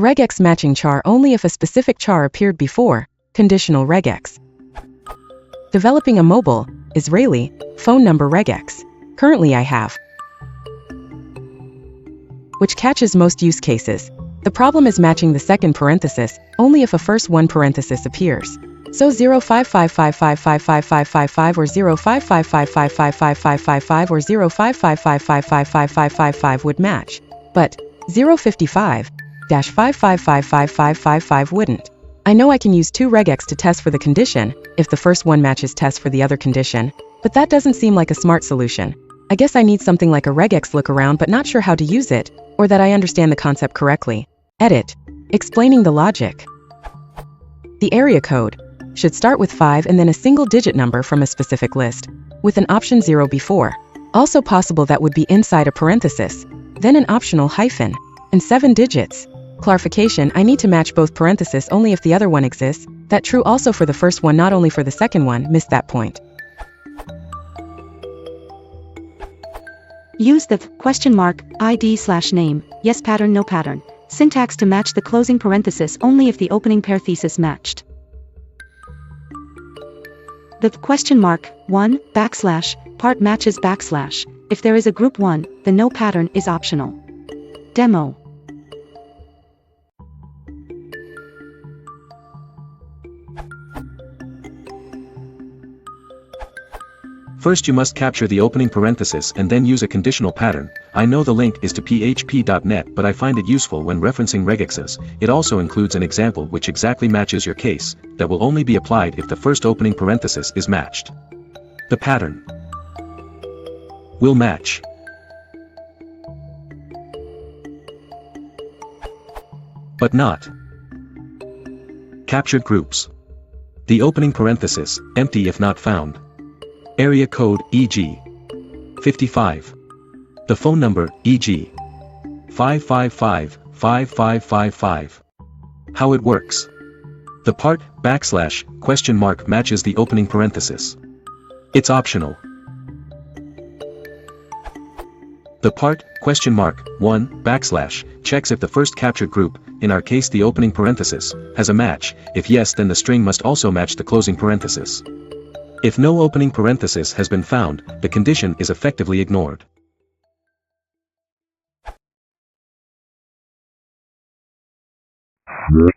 Regex matching char only if a specific char appeared before. Conditional regex. Developing a mobile, Israeli, phone number regex. Currently I have, which catches most use cases. The problem is matching the second parenthesis, only if a first one parenthesis appears. So 055555555 or 055555555 or 055555555 would match. But 055-555555 wouldn't. I know I can use two regex to test for the condition, if the first one matches test for the other condition, but that doesn't seem like a smart solution. I guess I need something like a regex lookaround, but not sure how to use it, or that I understand the concept correctly. Edit. Explaining the logic. The area code should start with 5 and then a single-digit number from a specific list, with an option 0 before. Also possible that would be inside a parenthesis, then an optional hyphen, and 7 digits. Clarification, I need to match both parentheses only if the other one exists. That true also for the first one, not only for the second one. Missed that point. Use the ?ID/name, yes pattern, no pattern syntax to match the closing parenthesis only if the opening parenthesis matched. The ?1 part matches / if there is a group 1, the no pattern is optional. Demo. First you must capture the opening parenthesis and then use a conditional pattern. I know the link is to php.net, but I find it useful when referencing regexes. It also includes an example which exactly matches your case, that will only be applied if the first opening parenthesis is matched. The pattern will match but not captured groups. The opening parenthesis, empty if not found. Area code, e.g. 55. The phone number, e.g. 555-5555. How it works. The part, / matches the opening parenthesis. It's optional. The part, !1 / checks if the first captured group, in our case the opening parenthesis, has a match. If yes, then the string must also match the closing parenthesis. If no opening parenthesis has been found, the condition is effectively ignored. What